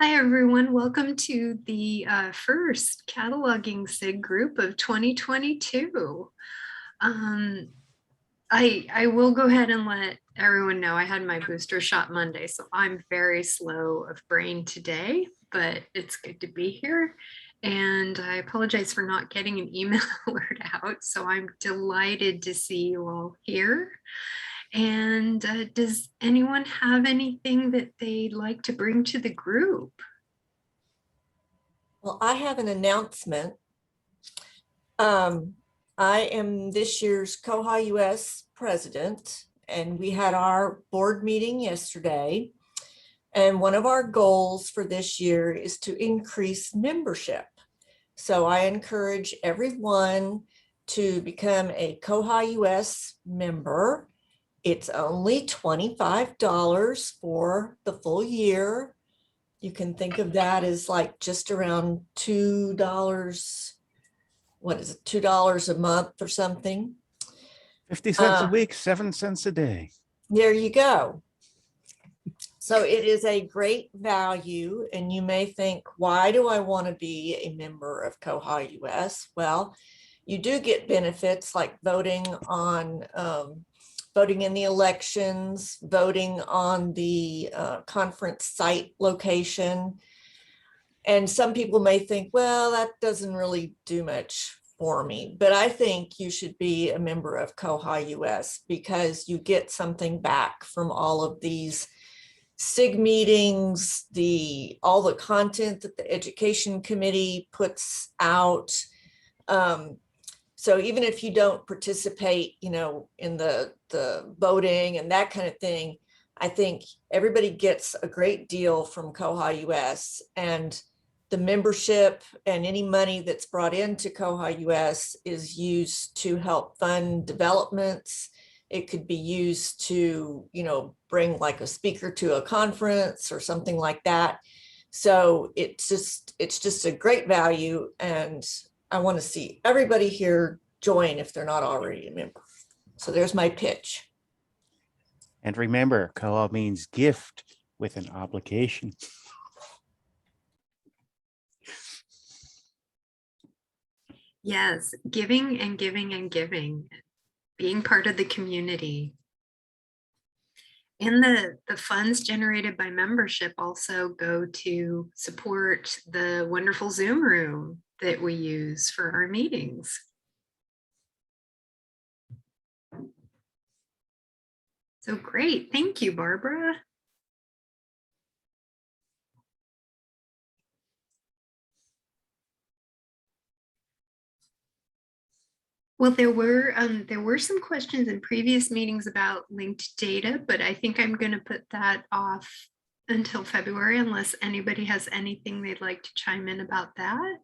Hi, everyone. Welcome to the first cataloging SIG group of 2022. I will go ahead and let everyone know I had my booster shot Monday, so I'm very slow of brain today, but it's good to be here. And I apologize for not getting an email alert out, so I'm delighted to see you all here. And does anyone have anything that they'd like to bring to the group? Well, I have an announcement. I am this year's koha-US president, and we had our board meeting yesterday. And one of our goals for this year is to increase membership. So I encourage everyone to become a koha-US member. It's only $25 for the full year. You can think of that as like just around $2. What is it, $2 a month or something? 50 cents a week, 7 cents a day. There you go. So it is a great value. And you may think, why do I want to be a member of koha-US? Well, you do get benefits like voting in the elections, voting on the conference site location. And some people may think, well, that doesn't really do much for me, but I think you should be a member of koha-US because you get something back from all of these SIG meetings, all the content that the education committee puts out. So even if you don't participate, in the voting and that kind of thing, I think everybody gets a great deal from koha-US, and the membership and any money that's brought into koha-US is used to help fund developments. It could be used to, bring like a speaker to a conference or something like that. So it's just a great value, and I want to see everybody here join if they're not already a member. So there's my pitch. And remember, koha means gift with an obligation. Yes, giving and giving and giving, being part of the community. And the funds generated by membership also go to support the wonderful Zoom room that we use for our meetings. So great. Thank you, Barbara. Well, there were some questions in previous meetings about linked data, but I think I'm going to put that off until February unless anybody has anything they'd like to chime in about that.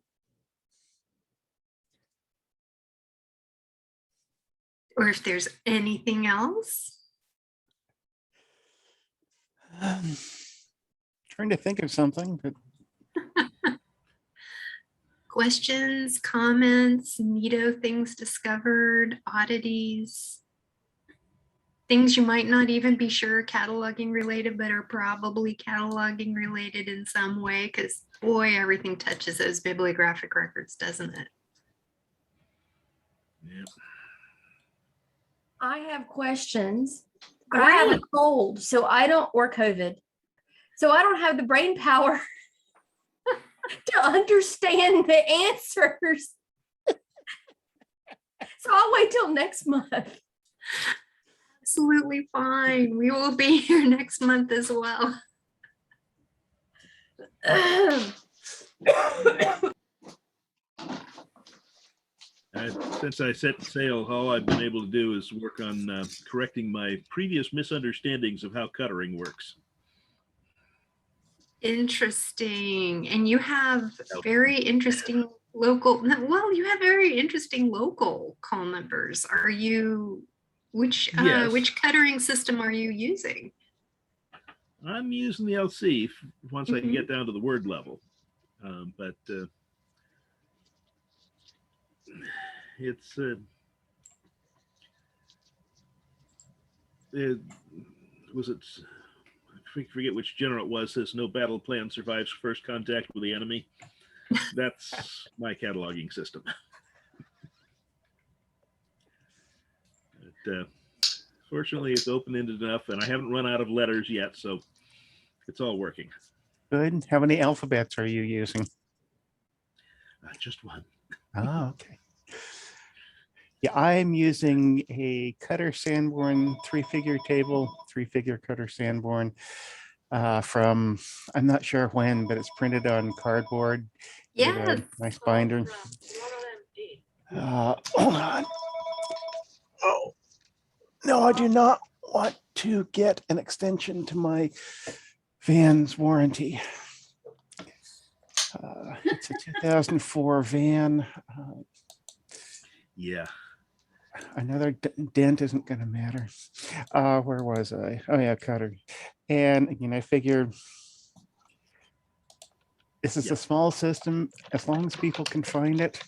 Or if there's anything else. Trying to think of something, but Questions, comments, neato things discovered, oddities, things you might not even be sure cataloging related, but are probably cataloging related in some way, because boy, everything touches those bibliographic records, doesn't it? Yep. I have questions. I have a cold, so I don't, or COVID, so I don't have the brain power to understand the answers. So I'll wait till next month. Absolutely fine. We will be here next month as well. Since I set sail, all I've been able to do is work on correcting my previous misunderstandings of how cuttering works. Interesting. And you have very interesting local, well, you have very interesting local call numbers. Are you, which cuttering system are you using? I'm using the LC once I can get down to the word level. But it's forget which general it was, says no battle plan survives first contact with the enemy. That's my cataloging system. But, fortunately, it's open-ended enough, and I haven't run out of letters yet, so it's all working. Good. How many alphabets are you using? Just one. Oh, okay. Yeah, I'm using a Cutter Sanborn 3-figure table, 3-figure Cutter Sanborn from, I'm not sure when, but it's printed on cardboard. With Yeah. a nice binder. Hold on. Oh, no, I do not want to get an extension to my van's warranty. It's a 2004 van. Yeah. Another dent isn't going to matter. Where was I? Oh yeah, Cutter. And I figure this is a small system. As long as people can find it,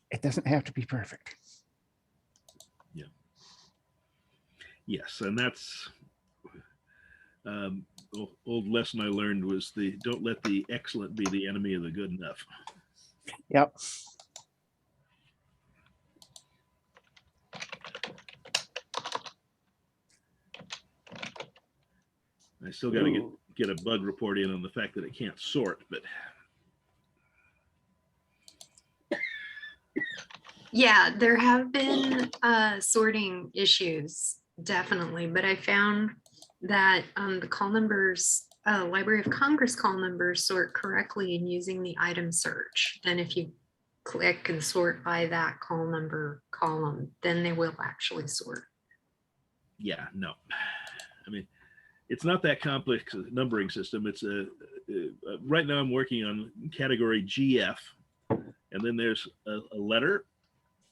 it doesn't have to be perfect. Yeah. Yes, and that's old lesson I learned was don't let the excellent be the enemy of the good enough. Yep. I still got to get a bug report in on the fact that it can't sort, but Yeah, there have been sorting issues, definitely, but I found that the call numbers, Library of Congress call numbers sort correctly in using the item search. Then if you click and sort by that call number column, then they will actually sort. yeah, no. I mean, it's not that complex a numbering system. It's right now I'm working on category GF, and then there's a letter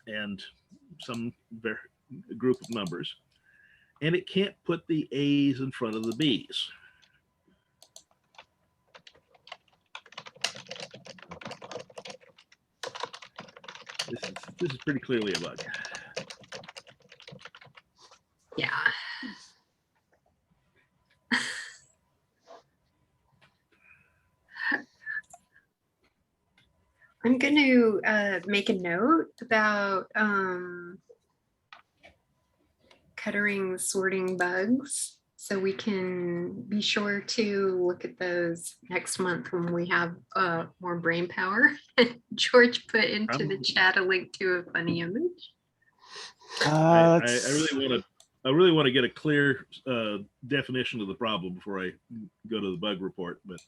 and some group of numbers, and it can't put the A's in front of the B's. This is pretty clearly a bug. Yeah. I'm going to make a note about Cuttering sorting bugs, so we can be sure to look at those next month when we have more brain power. George put into the chat a link to a funny image. I really want to get a clear definition of the problem before I go to the bug report, but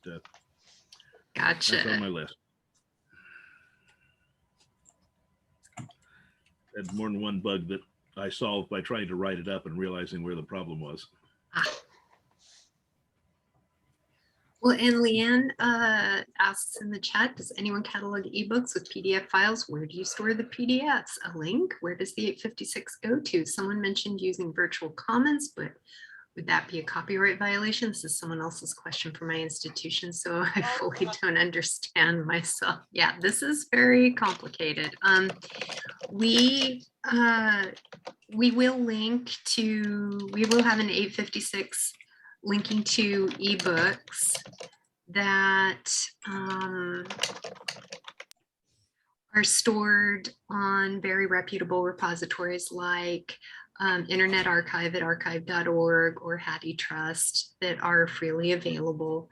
Gotcha. that's on my list. Had more than one bug that I solved by trying to write it up and realizing where the problem was. Well, and Leanne asks in the chat, does anyone catalog ebooks with PDF files? Where do you store the PDFs? A link? Where does the 856 go to? Someone mentioned using Virtual Commons, but would that be a copyright violation? This is someone else's question for my institution, so I fully don't understand myself. Yeah, this is very complicated. We will link to, we will have an 856 linking to ebooks that are stored on very reputable repositories like Internet Archive at archive.org or HathiTrust that are freely available.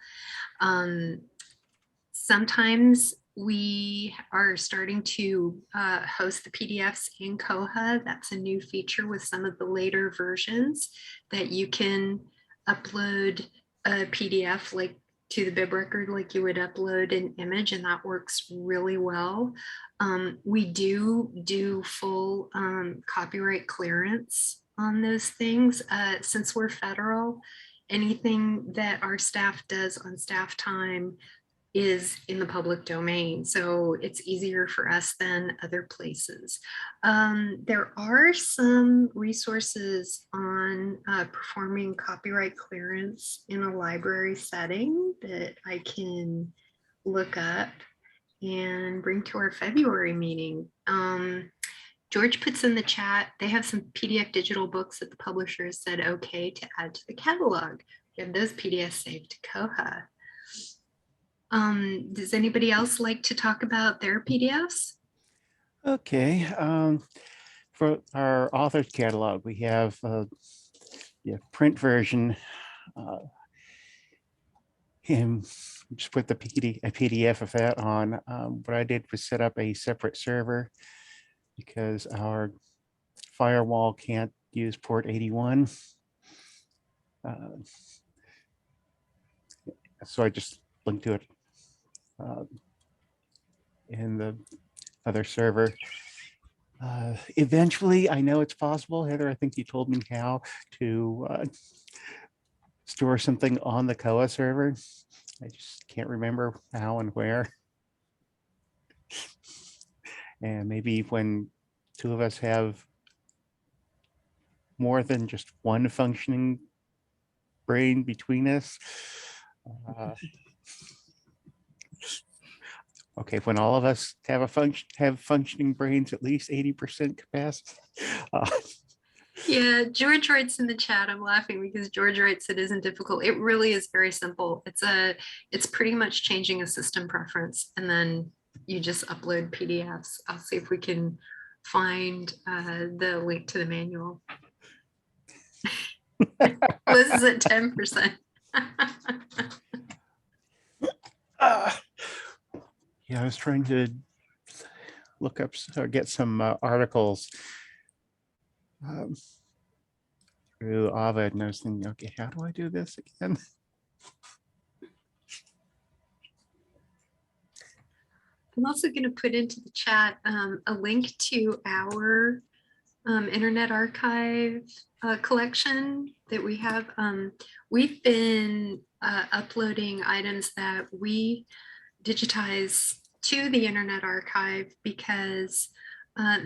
Sometimes we are starting to host the PDFs in Koha. That's a new feature with some of the later versions that you can upload a PDF like to the bib record like you would upload an image, and that works really well. We do full copyright clearance on those things. Since we're federal, anything that our staff does on staff time is in the public domain, so it's easier for us than other places. There are some resources on performing copyright clearance in a library setting that I can look up and bring to our February meeting. George puts in the chat, they have some PDF digital books that the publishers said okay to add to the catalog. We have those PDFs saved to Koha. Does anybody else like to talk about their PDFs? Okay. For our author's catalog, we have print version. Him just put a PDF of that on. What I did was set up a separate server because our firewall can't use port 81. So I just linked to it in the other server. Eventually, I know it's possible, Heather, I think you told me how to store something on the koha server. I just can't remember how and where. And maybe when two of us have more than just one functioning brain between us. Okay, when all of us have functioning brains, at least 80% capacity. Yeah, George writes in the chat. I'm laughing because George writes it isn't difficult. It really is very simple. It's pretty much changing a system preference, and then you just upload PDFs. I'll see if we can find the link to the manual. Liz is at 10%. Yeah, I was trying to look up or get some articles through Ovid, and I was thinking, okay, how do I do this again? I'm also going to put into the chat a link to our Internet Archive collection that we have. We've been uploading items that we digitize to the Internet Archive because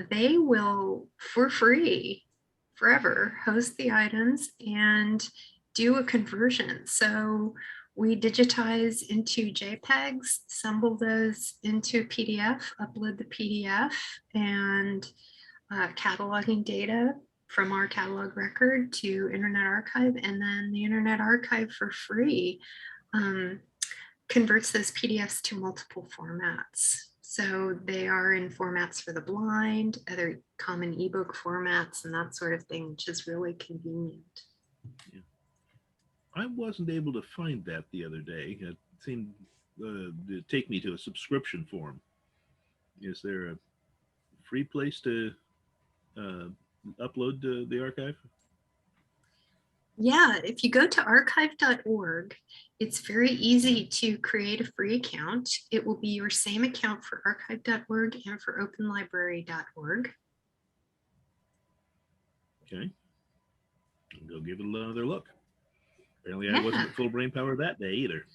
they will, for free, forever, host the items and do a conversion. So we digitize into JPEGs, assemble those into PDF, upload the PDF, and cataloging data from our catalog record to Internet Archive, and then the Internet Archive for free converts those PDFs to multiple formats. So they are in formats for the blind, other common ebook formats, and that sort of thing, which is really convenient. Yeah. I wasn't able to find that the other day. It seemed to take me to a subscription form. Is there a free place to upload the archive? Yeah, if you go to archive.org, it's very easy to create a free account. It will be your same account for archive.org and for openlibrary.org. Okay. I'll go give it another look. Apparently I Yeah. wasn't at full brain power that day either.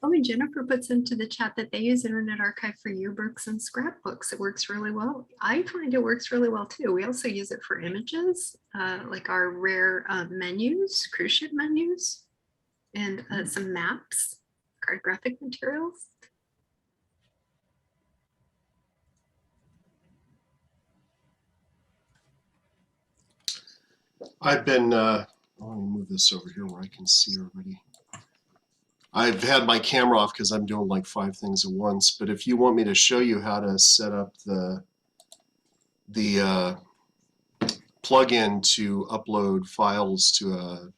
Oh, and Jennifer puts into the chat that they use Internet Archive for yearbooks and scrapbooks. It works really well. I find it works really well too. We also use it for images, like our rare menus, cruise ship menus, and some maps, cartographic materials. I've been, let me move this over here where I can see everybody. I've had my camera off because I'm doing like 5 things at once, but if you want me to show you how to set up the plugin to upload files to a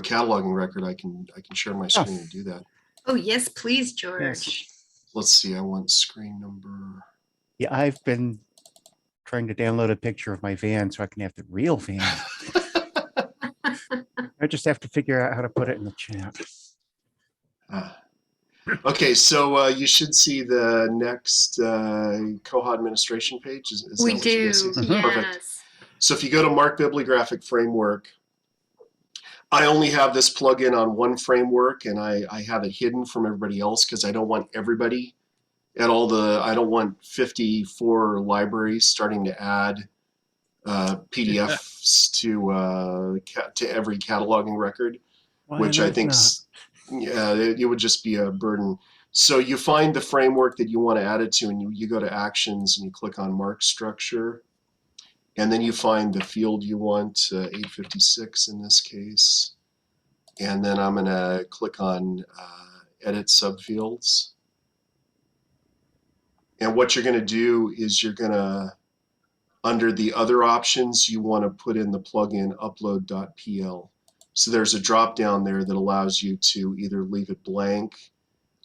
cataloging record, I can share my screen and do that. Oh, yes, please, George. Yes. Let's see, I want screen number. Yeah, I've been trying to download a picture of my van so I can have the real van. I just have to figure out how to put it in the chat. Okay, so you should see the next Koha administration page. Is We that what you do, guys see? yes. Perfect. So if you go to Mark Bibliographic Framework, I only have this plugin on one framework, and I have it hidden from everybody else because I don't want everybody at all I don't want 54 libraries starting to add PDFs to every cataloging record, Why which I not? think, yeah, it would just be a burden. So you find the framework that you want to add it to, and you go to Actions and you click on Mark Structure. And then you find the field you want, 856 in this case. And then I'm going to click on Edit Subfields. And what you're going to do is you're going to, under the other options, you want to put in the plugin upload.pl. So there's a drop down there that allows you to either leave it blank,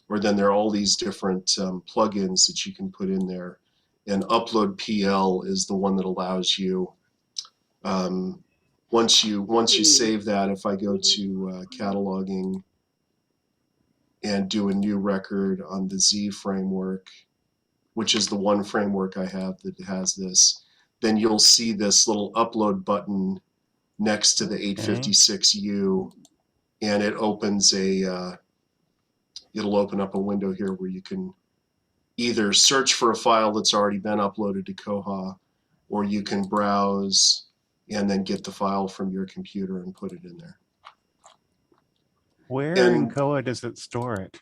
or then there are all these different plugins that you can put in there. And upload PL is the one that allows you, once you save that, if I go to cataloging and do a new record on the Z framework, which is the one framework I have that has this, then you'll see this little upload button next to the 856U, and it opens a, it'll open up a window here where you can either search for a file that's already been uploaded to Koha, or you can browse and then get the file from your computer and put it in there. Where in Koha does it store it?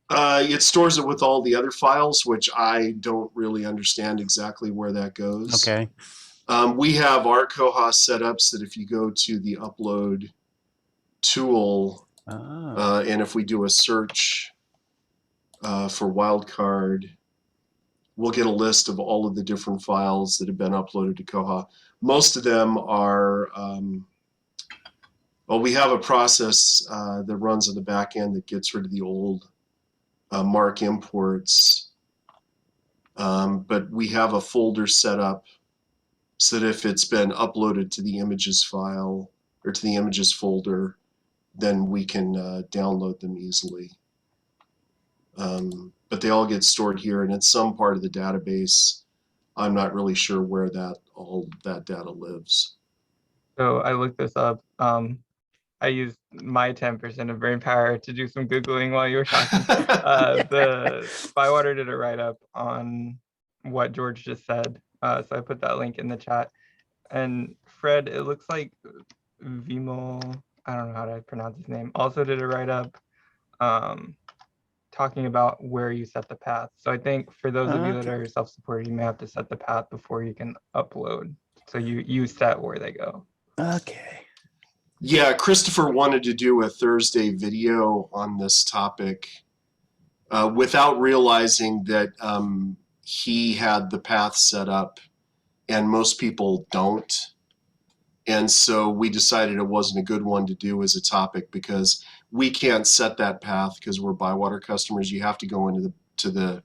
It stores it with all the other files, which I don't really understand exactly where that goes. Okay. We have our Koha setups that if you go to the upload tool, and if we do a search for wildcard, we'll get a list of all of the different files that have been uploaded to Koha. Most of them are, well, we have a process that runs on the back end that gets rid of the old Mark imports, but we have a folder set up so that if it's been uploaded to the images file or to the images folder, then we can download them easily. But they all get stored here, and it's some part of the database. I'm not really sure where all that data lives. So I looked this up. I used my 10% of brain power to do some Googling while you were talking. The Bywater did a write-up on what George just said. So I put that link in the chat. And Fred, it looks like Vimal, I don't know how to pronounce his name, also did a write-up talking about where you set the path. So I think for those of you that are self-supported, you may have to set the path before you can upload. So you set where they go. Okay. Yeah, Christopher wanted to do a Thursday video on this topic without realizing that he had the path set up and most people don't. And so we decided it wasn't a good one to do as a topic because we can't set that path because we're Bywater customers. You have to go into the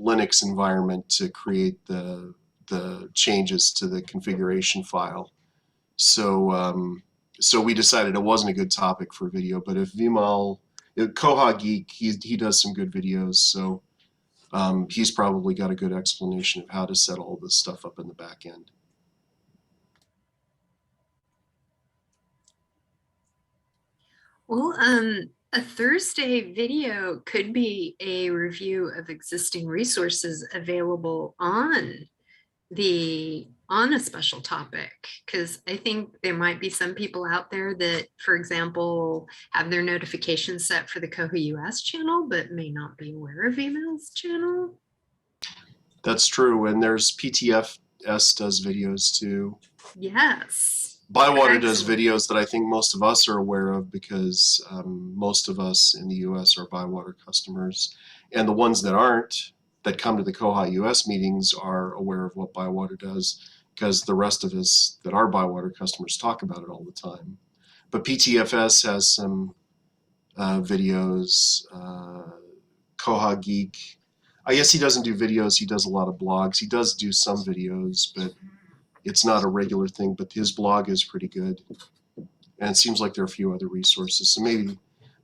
Linux environment to create the changes to the configuration file. So so we decided it wasn't a good topic for video. But if Vimal, Koha Geek, he does some good videos, so he's probably got a good explanation of how to set all this stuff up in the back end. Well, a Thursday video could be a review of existing resources available on a special topic, because I think there might be some people out there that, for example, have their notifications set for the koha-US channel, but may not be aware of emails channel. That's true, and there's PTFS does videos too. Yes. Bywater does videos that I think most of us are aware of because most of us in the US are Bywater customers. And the ones that aren't, that come to the koha-US meetings, are aware of what Bywater does because the rest of us that are Bywater customers talk about it all the time. But PTFS has some videos, Koha Geek. I guess he doesn't do videos, he does a lot of blogs. He does do some videos, but it's not a regular thing, but his blog is pretty good. And it seems like there are a few other resources. So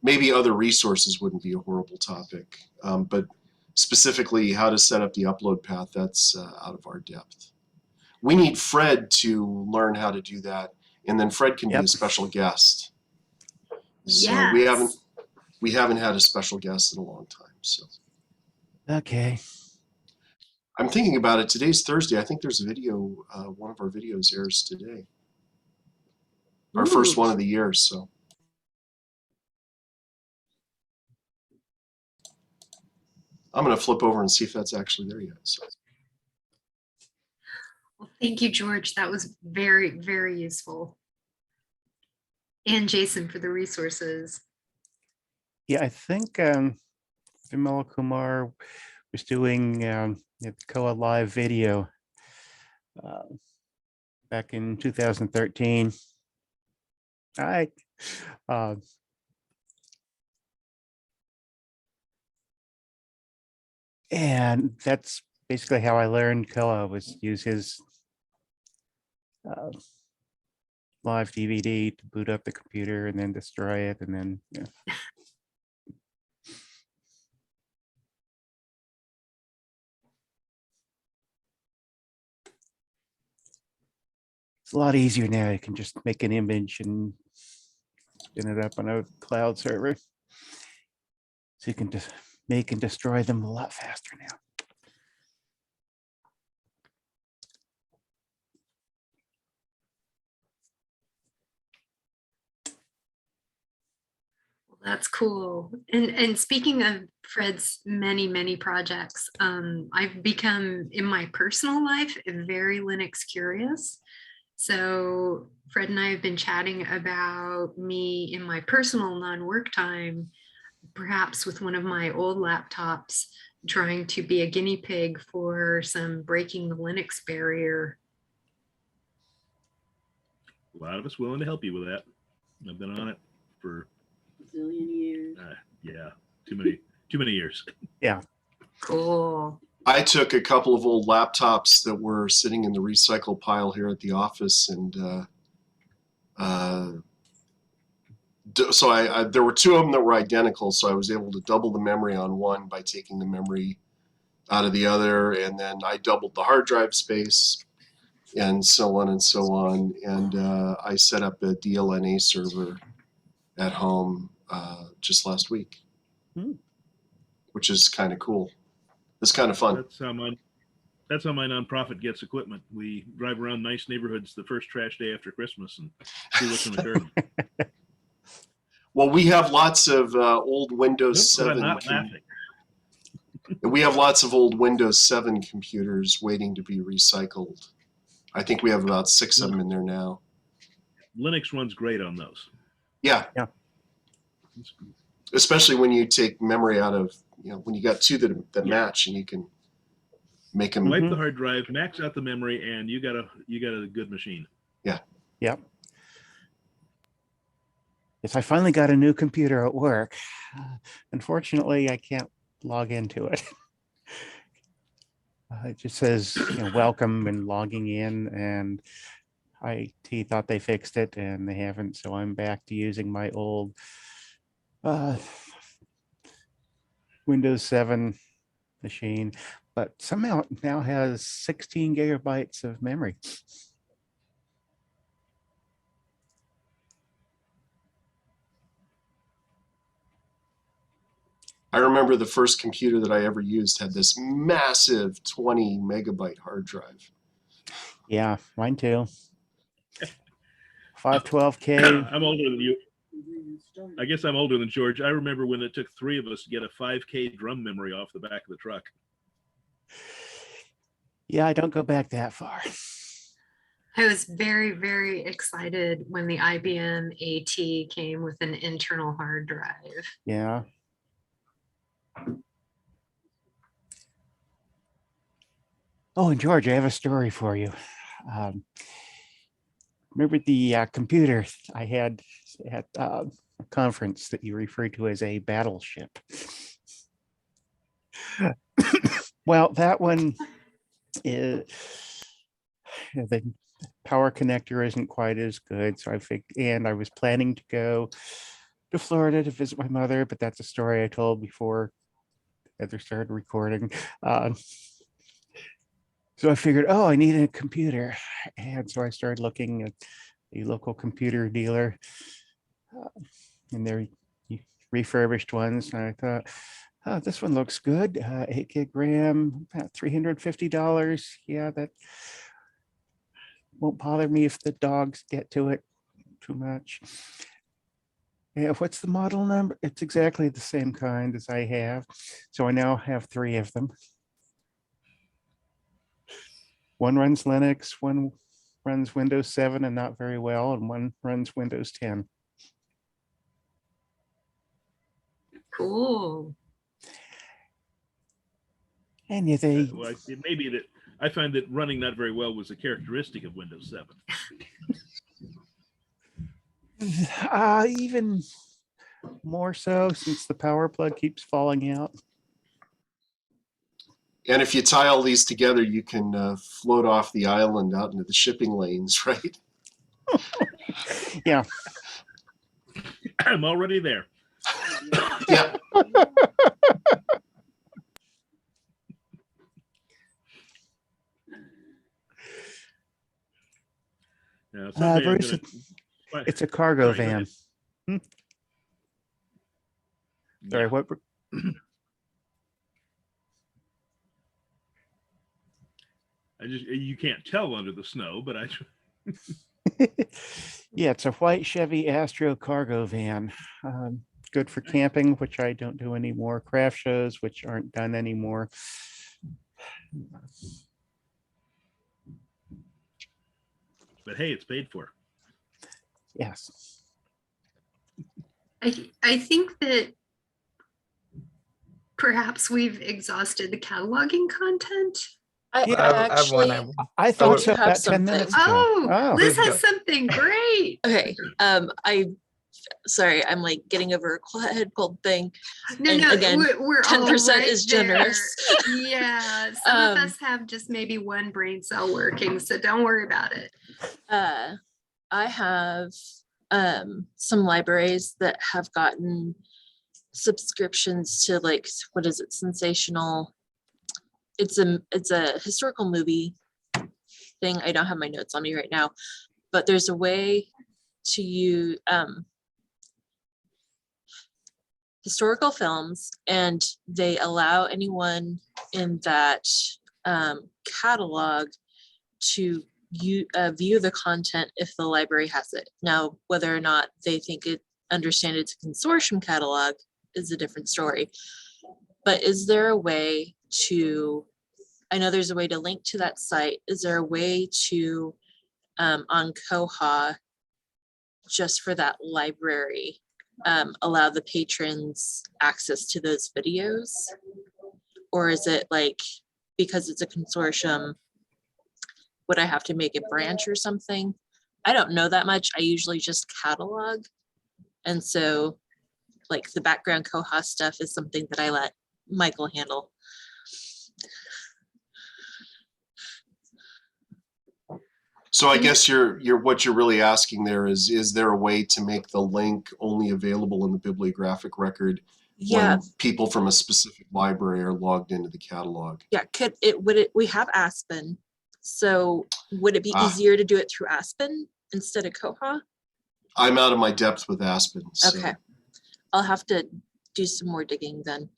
maybe other resources wouldn't be a horrible topic. But specifically how to set up the upload path, that's out of our depth. We need Fred to learn how to do that. And then Fred can be a special guest. So Yes. we haven't had a special guest in a long time. So Okay. I'm thinking about it. Today's Thursday. I think there's a video, one of our videos airs today. Our first one of the year, so. I'm going to flip over and see if that's actually there yet. So. Well, thank you, George. That was very, very useful. And Jason for the resources. Yeah, I think Vimala Kumar was doing the Koa live video back in 2013. And that's basically how I learned Koa, was use his live DVD to boot up the computer and then destroy it, and then it's a lot easier now. You can just make an image and spin it up on a cloud server, so you can just make and destroy them a lot faster now. That's cool. And speaking of Fred's many, many projects, I've become in my personal life very Linux curious. So Fred and I have been chatting about me in my personal non-work time, perhaps with one of my old laptops, trying to be a guinea pig for some breaking the Linux barrier. A lot of us willing to help you with that. I've been on it for Zillion years. Yeah, too many years. Yeah. Cool. I took a couple of old laptops that were sitting in the recycle pile here at the office, and so there were two of them that were identical, so I was able to double the memory on one by taking the memory out of the other, and then I doubled the hard drive space, and so on and so on. And I set up a DLNA server at home just last week, which is kind of cool. It's kind of fun. That's how my nonprofit gets equipment. We drive around nice neighborhoods the first trash day after Christmas and see what's in the garden. Well, we have lots of old Windows Nope, but I'm 7. not laughing. We have lots of old Windows 7 computers waiting to be recycled. I think we have about 6 of them in there now. Linux runs great on those. Yeah. Yeah. Especially when you take memory out of, when you got two that match, and you can make them. Wipe the hard drive, max out the memory, and you got a good machine. Yeah. Yep. Yes, I finally got a new computer at work. Unfortunately, I can't log into it. It just says, welcome and logging in, and IT thought they fixed it and they haven't. So I'm back to using my old Windows 7 machine, but somehow it now has 16 gigabytes of memory. I remember the first computer that I ever used had this massive 20 megabyte hard drive. Yeah, mine too. 512K. I'm older than you. I guess I'm older than George. I remember when it took 3 of us to get a 5K drum memory off the back of the truck. Yeah, I don't go back that far. I was very, very excited when the IBM AT came with an internal hard drive. Yeah. Oh, and George, I have a story for you. Remember the computer I had at a conference that you referred to as a battleship? Well, that one is, the power connector isn't quite as good. So I was planning to go to Florida to visit my mother, but that's a story I told before Heather started recording. So I figured, oh, I need a computer. And so I started looking at a local computer dealer, and they're refurbished ones. And I thought, oh, this one looks good. 8 gig RAM, about $350. Yeah, that won't bother me if the dogs get to it too much. Yeah, what's the model number? It's exactly the same kind as I have. So I now have 3 of them. One runs Linux, one runs Windows 7 and not very well, and one runs Windows 10. Cool. And yeah, they Well, it may be that I find that running not very well was a characteristic of Windows 7. even more so since the power plug keeps falling out. And if you tie all these together, you can float off the island out into the shipping lanes, right? Yeah. I'm already there. Yeah. Now, someday I'm Bruce, gonna- it's a cargo Sorry, go van. ahead. Sorry, Yeah. what? You can't tell under the snow, but Yeah, it's a white Chevy Astro cargo van. Good for camping, which I don't do anymore. Craft shows, which aren't done anymore. but hey, it's paid for. Yes. I think that perhaps we've exhausted the cataloging content. I I have one. actually, I thought do so have about 10 something. minutes ago. Oh, Liz Let's has something great. Okay. Sorry, I'm like getting over a head cold thing. No, And no, again, we're 10% all right is there. generous. Yeah, some of Um, us have just maybe one brain cell working, so don't worry about it. I have some libraries that have gotten subscriptions to like, what is it, sensational. It's a historical movie thing. I don't have my notes on me right now, but there's a way to use historical films, and they allow anyone in that catalog to view the content if the library has it. Now, whether or not they understand it's a consortium catalog is a different story. But is there a way to, I know there's a way to link to that site. Is there a way to, on Koha, just for that library, allow the patrons access to those videos? Or is it like, because it's a consortium, would I have to make a branch or something? I don't know that much. I usually just catalog. And so like the background Koha stuff is something that I let Michael handle. So I guess what you're really asking there is there a way to make the link only available in the bibliographic record Yeah, when people from a specific library are logged into the catalog? yeah. We have Aspen. So would it be Ah. easier to do it through Aspen instead of Koha? I'm out of my depth with Aspen. So Okay. I'll have to do some more digging then.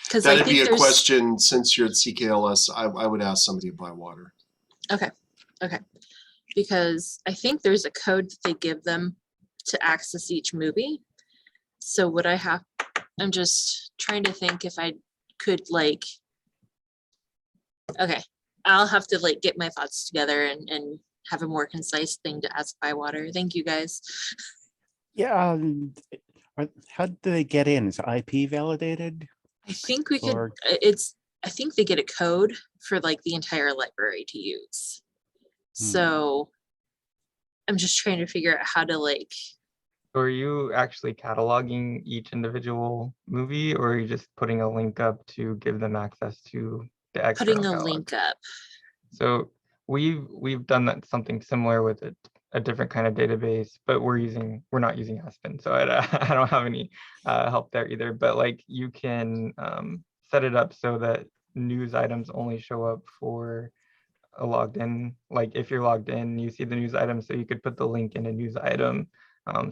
Because that'd be a question, since you're at CKLS, I would ask somebody at Bywater. Okay. Because I think there's a code that they give them to access each movie. So I'm just trying to think if I could like, okay, I'll have to like get my thoughts together and have a more concise thing to ask Bywater. Thank you guys. Yeah. How do they get in? Is it IP validated? I think we could, Or- I think they get a code for like the entire library to use. So I'm just trying to figure out how to like. So are you actually cataloging each individual movie, or are you just putting a link up to give them access to the external Putting a catalog? link up. So we've done that, something similar with a different kind of database, but we're not using Aspen, so I don't have any help there either. But like you can set it up so that news items only show up for a logged in. Like if you're logged in, you see the news item, so you could put the link in a news item,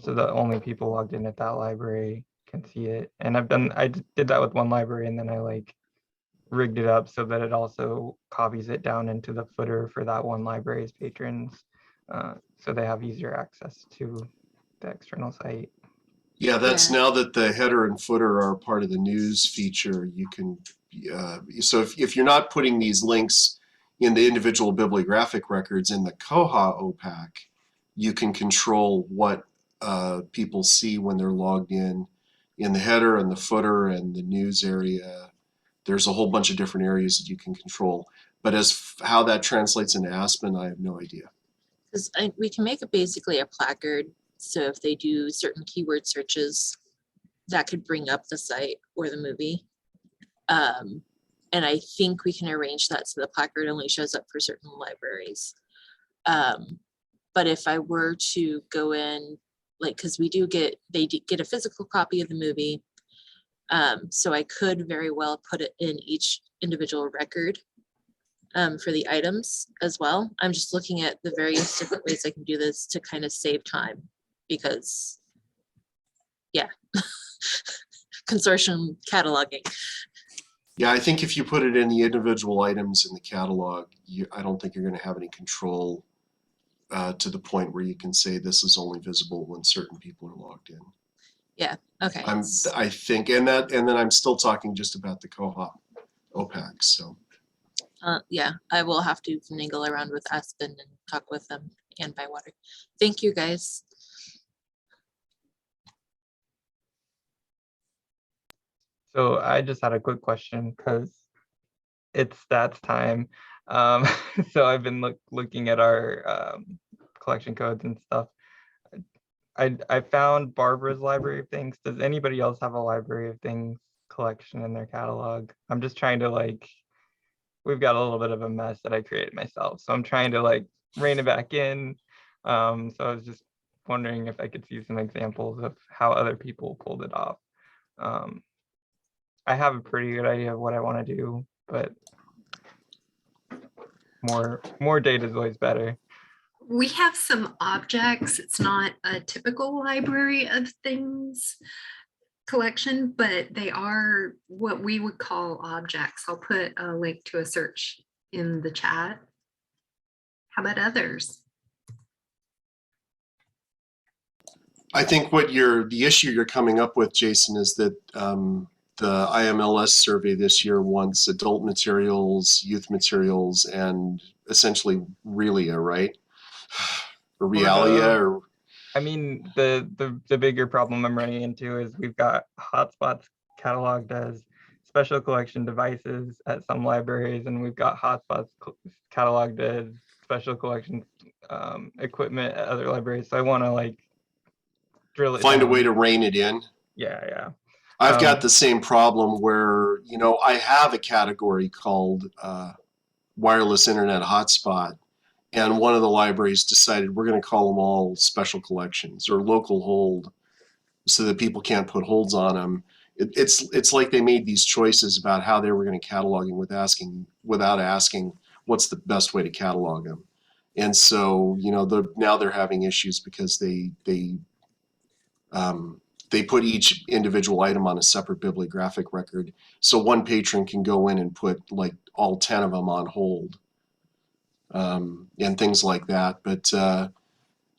so that only people logged in at that library can see it. And I did that with one library, and then I like rigged it up so that it also copies it down into the footer for that one library's patrons, so they have easier access to the external site. Yeah, that's Yeah. now that the header and footer are part of the news feature, you can, so if you're not putting these links in the individual bibliographic records in the koha-OPAC, you can control what people see when they're logged in the header and the footer and the news area. There's a whole bunch of different areas that you can control. But as how that translates into Aspen, I have no idea. Because we can make it basically a placard. So if they do certain keyword searches, that could bring up the site or the movie. And I think we can arrange that so the placard only shows up for certain libraries. But if I were to go in, like, because they get a physical copy of the movie. So I could very well put it in each individual record for the items as well. I'm just looking at the various different ways I can do this to kind of save time because, yeah, consortium cataloging. Yeah, I think if you put it in the individual items in the catalog, I don't think you're going to have any control to the point where you can say this is only visible when certain people are logged in. Yeah, okay. I think, and then I'm still talking just about the Koha OPAC. So yeah, I will have to finagle around with Aspen and talk with them and Bywater. Thank you guys. So I just had a quick question because it's stats time. So I've been looking at our collection codes and stuff. I found Barbara's Library of Things. Does anybody else have a Library of Things collection in their catalog? I'm just trying to we've got a little bit of a mess that I created myself. So I'm trying to rein it back in. So I was just wondering if I could see some examples of how other people pulled it off. I have a pretty good idea of what I want to do, but more data is always better. We have some objects. It's not a typical library of things collection, but they are what we would call objects. I'll put a link to a search in the chat. How about others? I think the issue you're coming up with, Jason, is that the IMLS survey this year wants adult materials, youth materials, and essentially Realia, right? Or Realia, or I mean, the bigger problem I'm running into is we've got hotspots cataloged as special collection devices at some libraries, and we've got hotspots cataloged as special collection equipment at other libraries. So I want to drill it find down. a way to rein it in. Yeah. I've got the same problem where, I have a category called wireless internet hotspot, and one of the libraries decided we're going to call them all special collections or local hold so that people can't put holds on them. It's like they made these choices about how they were going to catalog them without asking what's the best way to catalog them. And so, now they're having issues because they put each individual item on a separate bibliographic record. So one patron can go in and put all 10 of them on hold. And things like that. But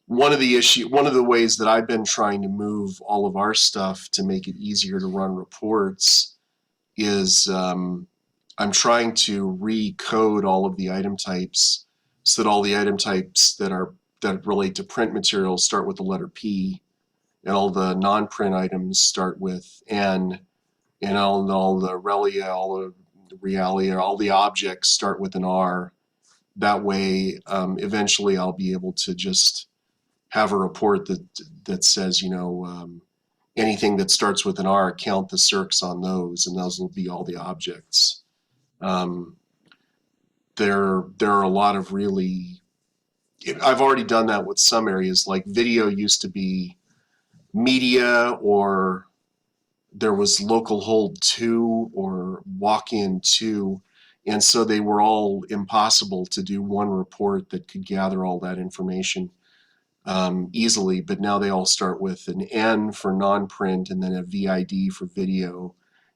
one of the ways that I've been trying to move all of our stuff to make it easier to run reports is I'm trying to recode all of the item types so that all the item types that relate to print materials start with the letter P, and all the non-print items start with N, and all the Realia, all the objects start with an R. That way, eventually I'll be able to just have a report that says, anything that starts with an R, count the circs on those, and those will be all the objects. There are a lot of I've already done that with some areas, like video used to be media, or there was local hold 2 or walk-in 2. And so they were all impossible to do one report that could gather all that information easily. But now they all start with an N for non-print and then a VID for video.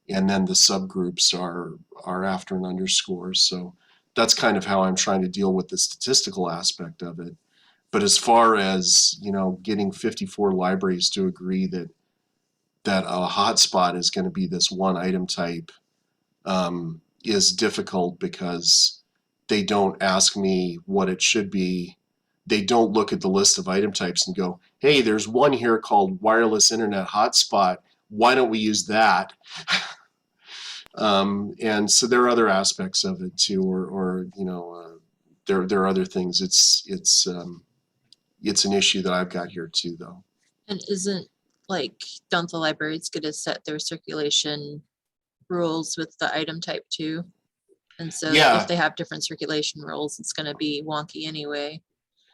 And then the subgroups are after an underscore. So that's kind of how I'm trying to deal with the statistical aspect of it. But as far as, getting 54 libraries to agree that that a hotspot is going to be this one item type is difficult because they don't ask me what it should be. They don't look at the list of item types and go, hey, there's one here called wireless internet hotspot. Why don't we use that? And so there are other aspects of it too, or you know, there are other things. It's an issue that I've got here too, though. And don't the libraries get to set their circulation rules with the item type too? And so Yeah. if they have different circulation rules, it's going to be wonky anyway.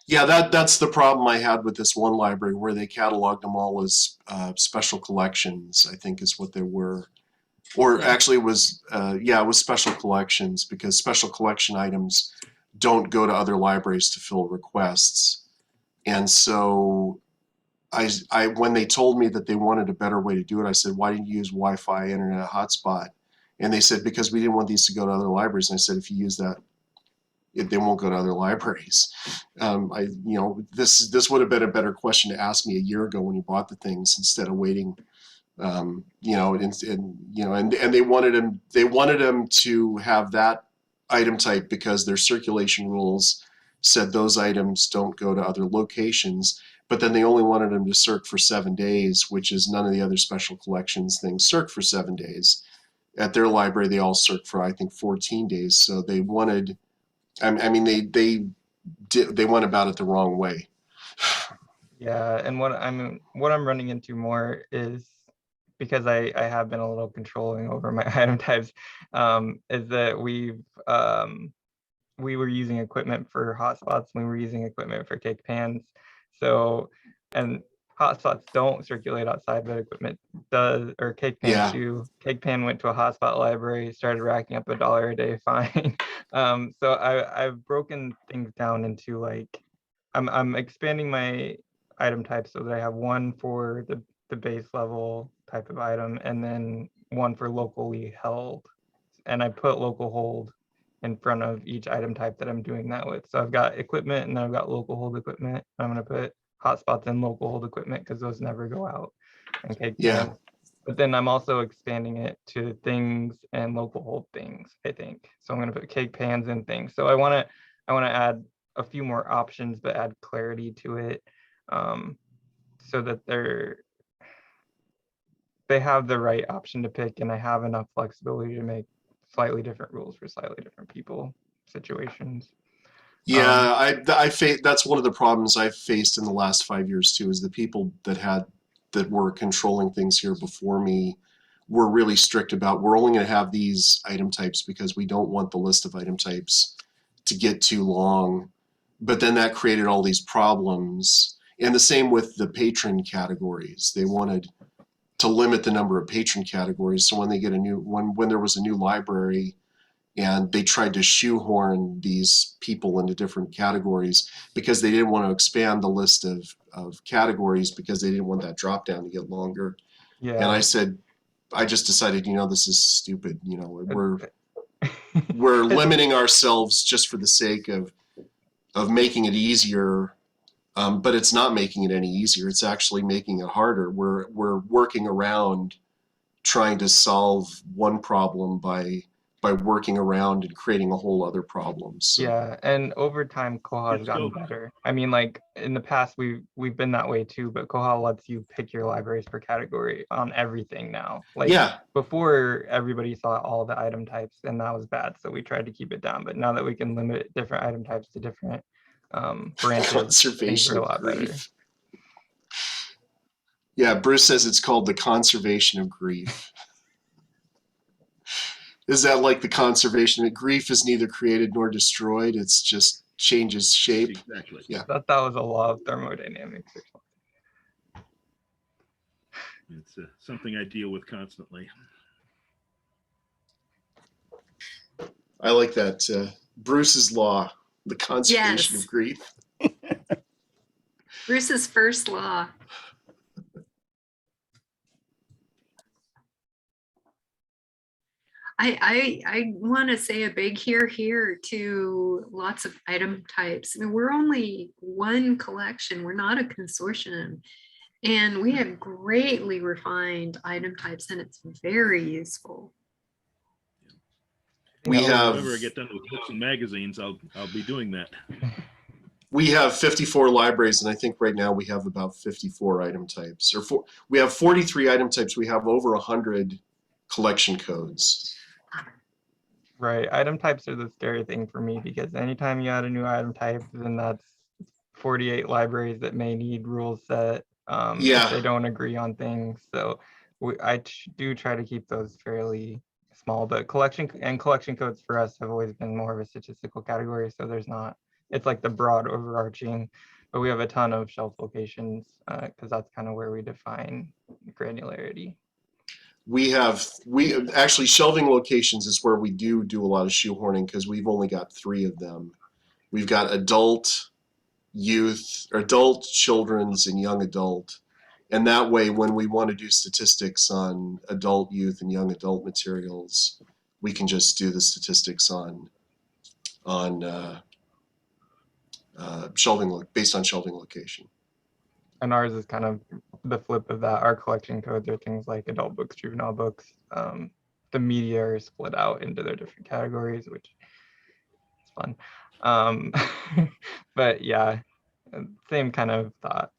Yeah, that's the problem I had with this one library where they cataloged them all as special collections, I think is what they were. Or Yeah. actually it was special collections, because special collection items don't go to other libraries to fill requests. And so I when they told me that they wanted a better way to do it, I said, why didn't you use Wi-Fi internet hotspot? And they said, because we didn't want these to go to other libraries. And I said, if you use that, they won't go to other libraries. This would have been a better question to ask me a year ago when you bought the things, instead of waiting. And they wanted them to have that item type because their circulation rules said those items don't go to other locations. But then they only wanted them to circ for 7 days, which is none of the other special collections things circ for 7 days. At their library, they all circ for, I think, 14 days. So they wanted, they went about it the wrong way. Yeah, and what I'm running into more is, because I have been a little controlling over my item types, is that we were using equipment for hotspots, and we were using equipment for cake pans. So, and hotspots don't circulate outside, but equipment does, or cake pans do. Cake pan went to a hotspot library, started racking up $1 a day fine. So I've broken things down into, like, I'm expanding my item types so that I have one for the base level type of item, and then one for locally held. And I put local hold in front of each item type that I'm doing that with. So I've got equipment, and then I've got local hold equipment. I'm going to put hotspots in local hold equipment because those never go out. And but then I'm also expanding it to things and local hold things, I think. So I'm going to put cake pans and things. So I want to add a few more options, but add clarity to it, so that they have the right option to pick, and I have enough flexibility to make slightly different rules for slightly different people situations. Yeah, that's one of the problems I've faced in the last 5 years too, is the people that were controlling things here before me were really strict about, we're only going to have these item types because we don't want the list of item types to get too long. But then that created all these problems. And the same with the patron categories. They wanted to limit the number of patron categories. So when they get when there was a new library and they tried to shoehorn these people into different categories because they didn't want to expand the list of categories because they didn't want that drop down to get longer. Yeah. And I just decided, this is stupid. We're limiting ourselves just for the sake of making it easier. But it's not making it any easier. It's actually making it harder. We're working around trying to solve one problem by working around and creating a whole other problem. So. Yeah, and over time, Koha has gotten better. I mean, like in the past, we've been that way too, but Koha lets you pick your libraries per category on everything now. Like before, everybody saw all the item types, and that was bad. So we tried to keep it down. But now that we can limit different item types to different branches, conservation of grief. Yeah, Bruce says it's called the conservation of grief. Is that like the conservation of grief is neither created nor destroyed? It's just changes shape. Exactly. Yeah. I thought that was a law of thermodynamics or something. It's something I deal with constantly. I like that. Bruce's law. The conservation of grief. Bruce's first law. I want to say a big here to lots of item types. I mean, we're only one collection. We're not a consortium. And we have greatly refined item types, and it's very useful. Oh, We If have I ever get done with books and magazines, I'll be doing that. we have 54 libraries, and I think right now we have about 54 item types. We have 43 item types. We have over 100 collection codes. Right. Item types are the scary thing for me because anytime you add a new item type, then that's 48 libraries that may need rules set Yeah. if they don't agree on things. So I do try to keep those fairly small, but collection codes for us have always been more of a statistical category. So there's not, it's like the broad overarching, but we have a ton of shelf locations because that's kind of where we define granularity. We actually shelving locations is where we do a lot of shoehorning because we've only got 3 of them. We've got adult, youth, or adult, children's, and young adult. And that way, when we want to do statistics on adult, youth, and young adult materials, we can just do the statistics on shelving based on shelving location. And ours is kind of the flip of that. Our collection codes are things like adult books, juvenile books. The media are split out into their different categories, which is fun. But yeah, same kind of thought.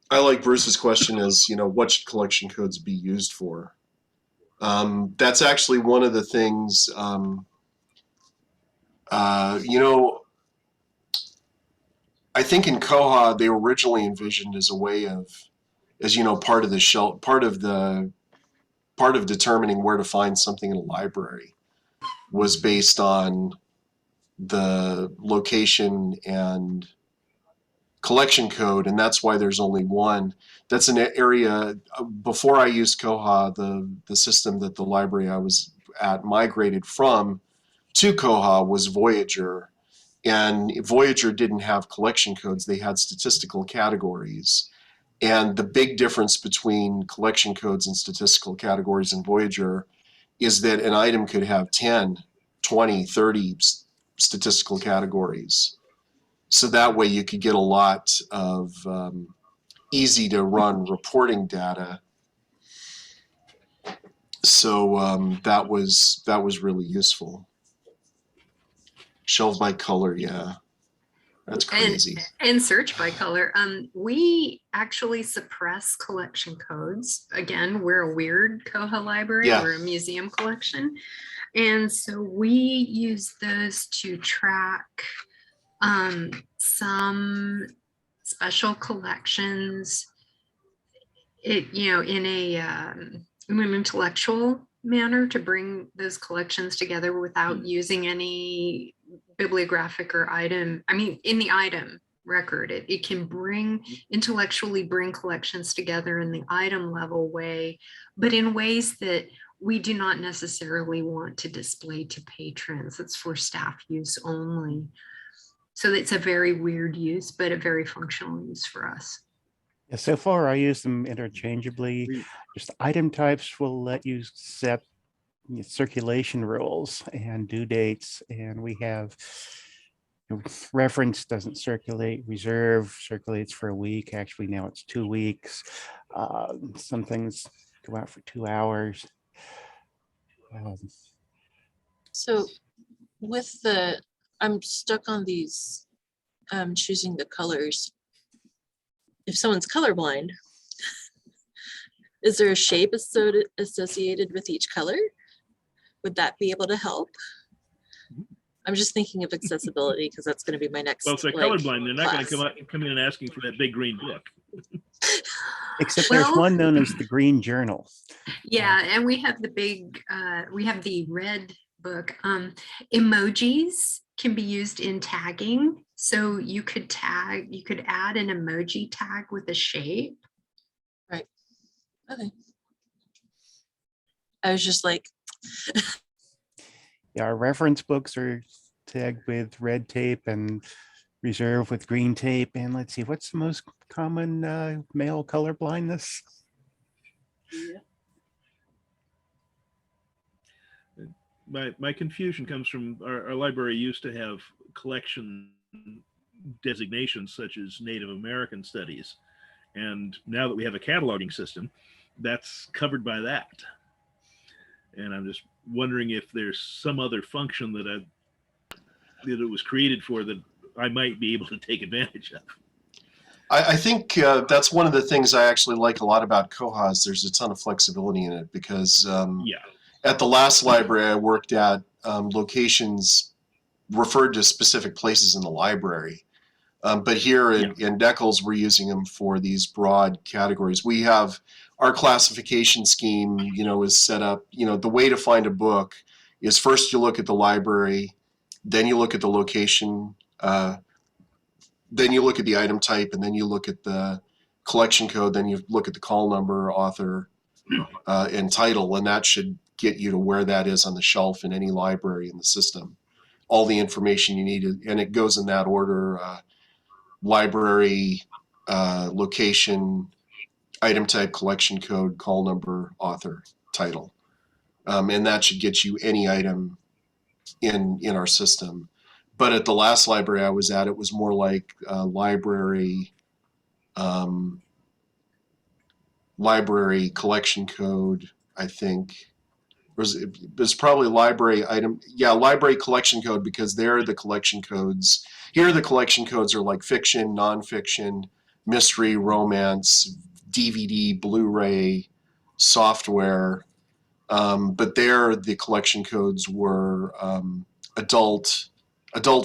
I like Bruce's question is, what should collection codes be used for? That's actually one of the things, I think in Koha, they were originally envisioned as a way of, part of the shelf, part of determining where to find something in a library was based on the location and collection code, and that's why there's only one. That's an area. Before I used Koha, the system that the library I was at migrated from to Koha was Voyager, and Voyager didn't have collection codes. They had statistical categories. And the big difference between collection codes and statistical categories in Voyager is that an item could have 10, 20, 30 statistical categories. So that way you could get a lot of easy to run reporting data. So that was really useful. Shelf by color, yeah. That's crazy. And search by color. We actually suppress collection codes. Again, we're a weird Koha library. Yeah. We're a museum collection. And so we use those to track some special collections, in an intellectual manner, to bring those collections together without using any bibliographic or item. I mean, in the item record, it can intellectually bring collections together in the item level way, but in ways that we do not necessarily want to display to patrons. It's for staff use only. So it's a very weird use, but a very functional use for us. Yeah, so far I use them interchangeably. Just item types will let you set circulation rules and due dates, and we have reference doesn't circulate, reserve circulates for a week. Actually, now it's 2 weeks. Some things go out for 2 hours. So with I'm stuck on these, choosing the colors. If someone's colorblind, is there a shape associated with each color? Would that be able to help? I'm just thinking of accessibility because that's going to be my next. Well, if they're colorblind, they're not going to come in and asking for that big green book. Except there's one known as the Green Journal. Yeah, and we have we have the red book. Emojis can be used in tagging. So you could add an emoji tag with a shape. Right. Okay. I was just like. Yeah, our reference books are tagged with red tape and reserve with green tape. And let's see, what's the most common male color blindness? Yeah. My confusion comes from our library used to have collection designations such as Native American studies, And now that we have a cataloging system, that's covered by that. And I'm just wondering if there's some other function that it was created for that I might be able to take advantage of. I think that's one of the things I actually like a lot about Koha is there's a ton of flexibility in it because Yeah. at the last library I worked at, locations referred to specific places in the library. But here in Deckel's, we're using them for these broad categories. We have our classification scheme, is set up, the way to find a book is first you look at the library, then you look at the location, then you look at the item type, and then you look at the collection code, then you look at the call number, author, and title, and that should get you to where that is on the shelf in any library in the system. All the information you need, and it goes in that order. Library, location, item type, collection code, call number, author, title. And that should get you any item in our system. But at the last library I was at, it was more like library collection code, I think. There's probably library item. Yeah, library collection code, because there are the collection codes. Here the collection codes are like fiction, nonfiction, mystery, romance, DVD, Blu-ray, software. But there the collection codes were adult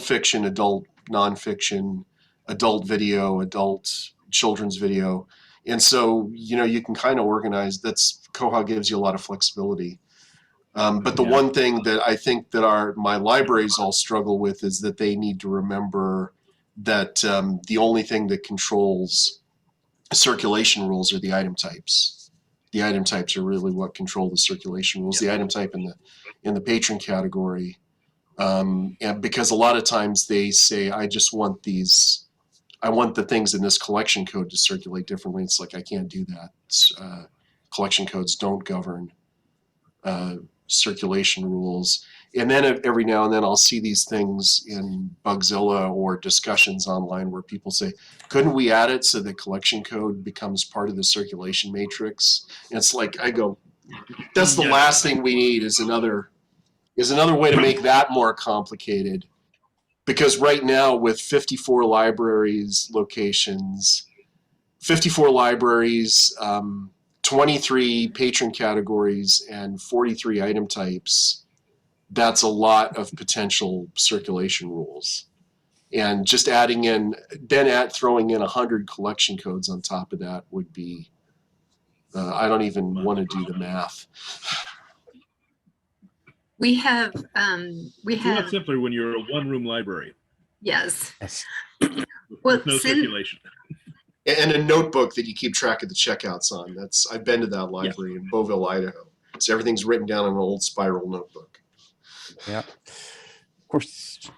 fiction, adult nonfiction, adult video, adult children's video. And so, you can kind of organize. Koha gives you a lot of flexibility. But the one thing that I think that my libraries all struggle with is that they need to remember that the only thing that controls circulation rules are the item types. The item types are really what control the circulation rules. The item type in the patron category, and because a lot of times they say, I want the things in this collection code to circulate differently. It's like, I can't do that. Collection codes don't govern circulation rules. And then every now and then I'll see these things in Bugzilla or discussions online where people say, couldn't we add it so the collection code becomes part of the circulation matrix? And it's like, I go, that's the last thing we need is another way to make that more complicated. Because right now with 54 libraries, locations, 54 libraries, 23 patron categories, and 43 item types, that's a lot of potential circulation rules. And just throwing in 100 collection codes on top of that would be, I don't even want to do the math. We have, It's a lot simpler when you're a one-room library. yes. Yes. Well, With no circulation. And a notebook that you keep track of the checkouts on. I've been to that library in Beauville, Idaho. So everything's written down in an old spiral notebook. Yeah. Of course,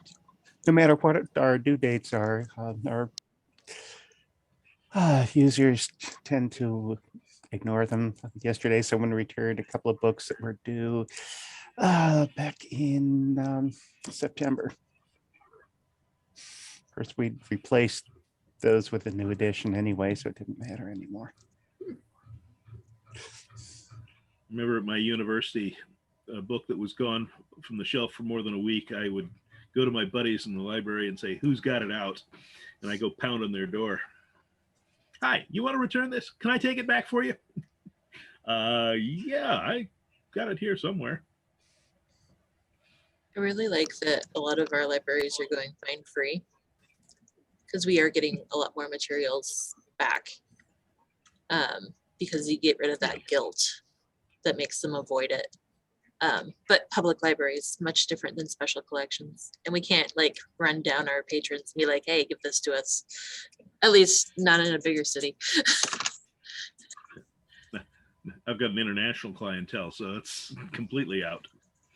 no matter what our due dates are, our users tend to ignore them. Yesterday, someone returned a couple of books that were due back in September. Of course, we replaced those with a new edition anyway, so it didn't matter anymore. Remember at my university, a book that was gone from the shelf for more than a week, I would go to my buddies in the library and say, who's got it out? And I go pound on their door. Hi, you want to return this? Can I take it back for you? Yeah, I got it here somewhere. I really like that a lot of our libraries are going fine free because we are getting a lot more materials back because you get rid of that guilt that makes them avoid it. But public libraries, much different than special collections. And we can't like run down our patrons and be like, hey, give this to us. At least not in a bigger city. I've got an international clientele, so it's completely out.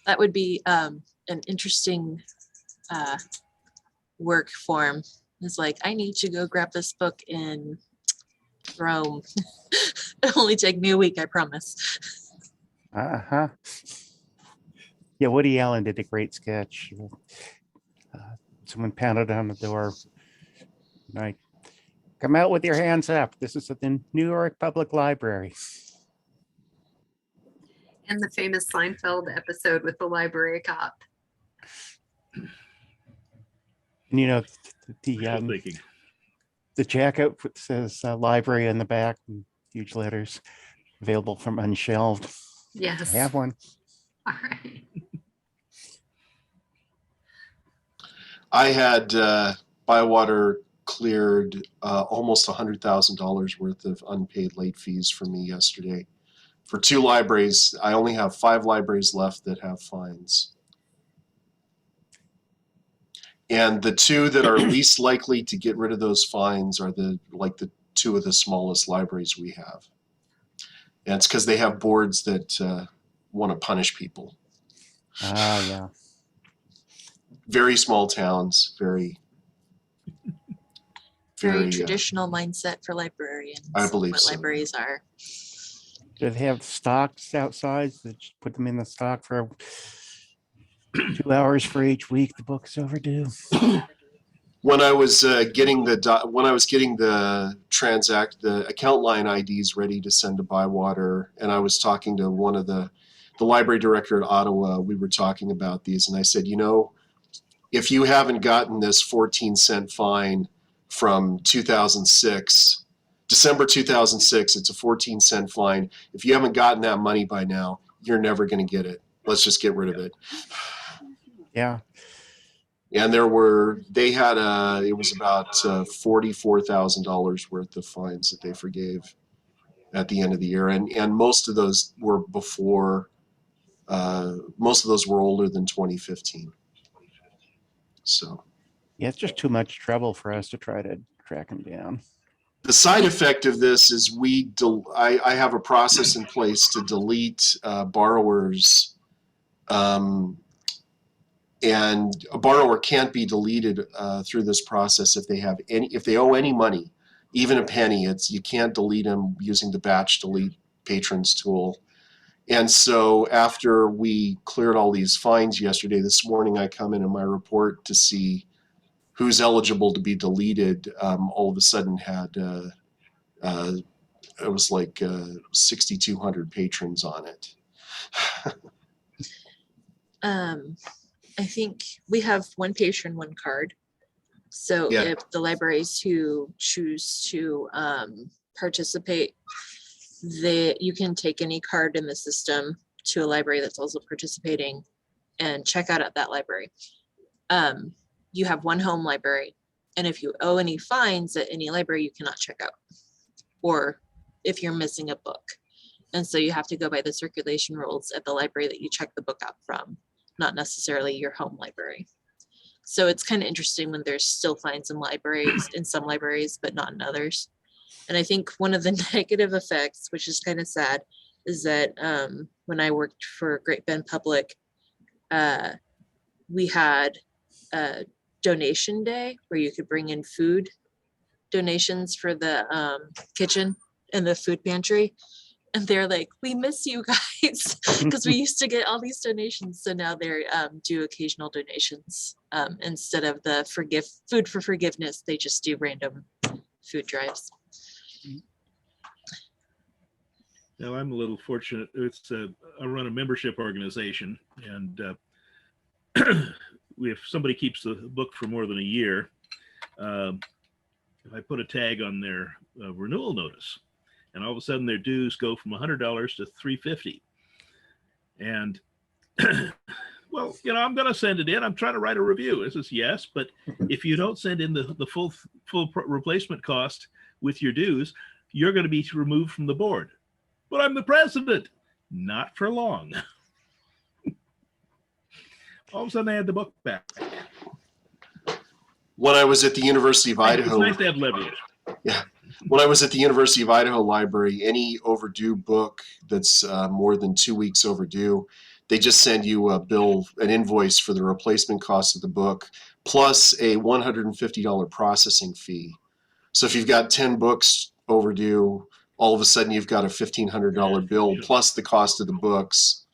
That would be an interesting work form. It's like, I need to go grab this book in Rome. It'll only take me a week, I promise. Uh-huh. Yeah, Woody Allen did a great sketch. Someone pounded on the door. I Come out with your hands up. This is at the New York Public Library. And the famous Seinfeld episode with the library cop. And, you know, Wishful thinking. the jacket says library in the back, in huge letters, available from unshelved. I Yes. have one. All right. I had Bywater cleared almost $100,000 worth of unpaid late fees for me yesterday. For 2 libraries, I only have 5 libraries left that have fines. And the 2 that are least likely to get rid of those fines are the 2 of the smallest libraries we have. And it's because they have boards that want to punish people. Ah, yeah. Very small towns, very Traditional mindset for librarians. I believe what so. libraries are. Do they have stocks outside that just put them in the stock for 2 hours for each week the book's overdue? When I was getting the account line IDs ready to send to Bywater, and I was talking to one of the library director at Ottawa, we were talking about these, and I said, you know, if you haven't gotten this 14-cent fine from 2006, December 2006, it's a 14-cent fine. If you haven't gotten that money by now, you're never going to get it. Let's just get rid of it. Yeah. And it was about $44,000 worth of fines that they forgave at the end of the year. And most of those were most of those were older than 2015. So. Yeah, it's just too much trouble for us to try to track them down. The side effect of this is I have a process in place to delete borrowers, and a borrower can't be deleted through this process if they owe any money, even a penny. You can't delete them using the batch delete patrons tool. And so after we cleared all these fines yesterday, this morning I come in my report to see who's eligible to be deleted. All of a sudden had it was like 6,200 patrons on it. I think we have 1 patron, 1 card. So Yeah. if the libraries who choose to participate, you can take any card in the system to a library that's also participating and check out at that library. You have 1 home library, and if you owe any fines at any library, you cannot check out, or if you're missing a book. And so you have to go by the circulation rules at the library that you check the book out from, not necessarily your home library. So it's kind of interesting when there's still fines in some libraries, but not in others. And I think one of the negative effects, which is kind of sad, is that when I worked for Great Bend Public, we had a donation day where you could bring in food donations for the kitchen and the food pantry. And they're like, we miss you guys, because we used to get all these donations. So now they're do occasional donations instead of the food for forgiveness. They just do random food drives. Now I'm a little fortunate. I run a membership organization, and if somebody keeps the book for more than a year, if I put a tag on their renewal notice, and all of a sudden their dues go from $100 to $350, and well, you know, I'm going to send it in. I'm trying to write a review. This is yes, but if you don't send in the full replacement cost with your dues, you're going to be removed from the board. But I'm the president. Not for long. All of a sudden, I had the book back. When I was at the University of Idaho, it's nice to have leverage. Yeah. When I was at the University of Idaho Library, any overdue book that's more than 2 weeks overdue, they just send you a bill, an invoice for the replacement cost of the book, plus a $150 processing fee. So if you've got 10 books overdue, all of a sudden you've got a $1,500 bill plus the cost of the books.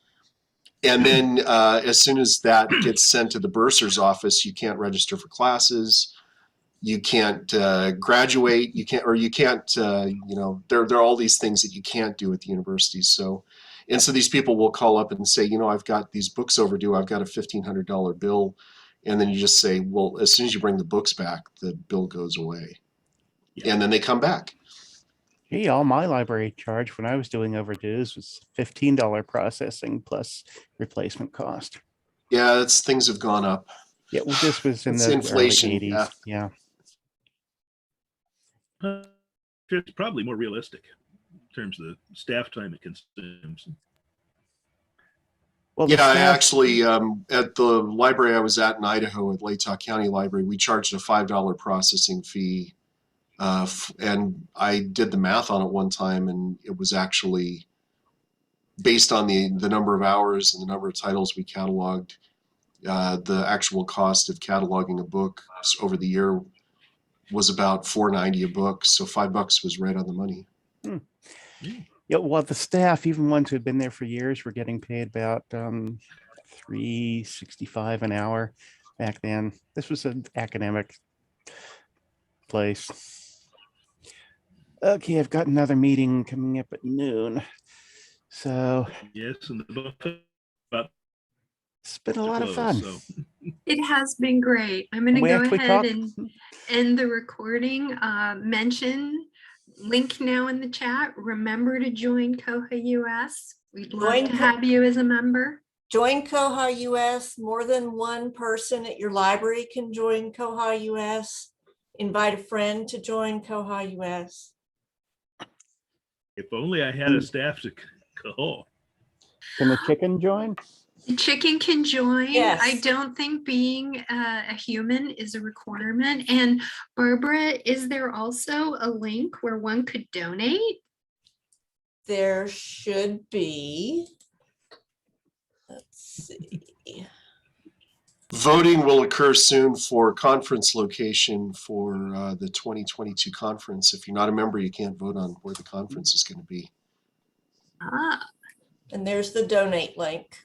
And then as soon as that gets sent to the bursar's office, you can't register for classes. you can't graduate, you can't, you know, there are all these things that you can't do at the universities. So, and so these people will call up and say, you know, I've got these books overdue. I've got a $1,500 bill. And then you just say, well, as soon as you bring the books back, the bill goes away. Yeah. And then they come back. Hey, all my library charge when I was doing overdues was $15 processing plus replacement cost. Yeah, things have gone up. Yeah, well, this was in It's the inflation, early 80s. Yeah. It's probably more realistic in terms of the staff time it consumes. Well, Yeah, I staff- actually, at the library I was at in Idaho at Latah County Library, we charged a $5 processing fee. And I did the math on it one time, and it was actually based on the number of hours and the number of titles we cataloged. The actual cost of cataloging a book over the year was about $4.90 a book. So $5 was right on the money. Yeah, well, the staff, even ones who had been there for years, were getting paid about $3.65 an hour back then. This was an academic place. Okay, I've got another meeting coming up at noon. So Yes, and the buffet about it's been a to lot of close, fun. so. It has been great. I'm going to We go actually ahead talked- and end the recording. Mention link now in the chat. Remember to join koha-US. We'd love Join to have you as a member. Join koha-US. More than one person at your library can join koha-US. Invite a friend to join koha-US. If only I had a staff to call. Can the chicken join? The chicken can join. Yes. I don't think being a human is a requirement. And Barbara, is there also a link where one could donate? There should be. Let's see. Voting will occur soon for conference location for the 2022 conference. If you're not a member, you can't vote on where the conference is going to be. Ah, And there's the donate link.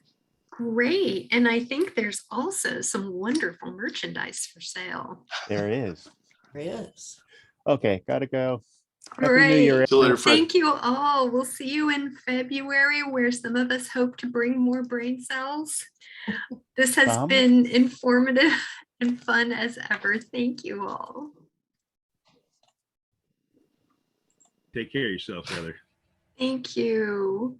great. And I think there's also some wonderful merchandise for sale. There is. There is. Okay, gotta go. Happy New Great. Year. See you later, Fred. Thank you all. We'll see you in February, where some of us hope to bring more brain cells. This has Some? been informative and fun as ever. Thank you all. Take care of yourself, Heather. Thank you.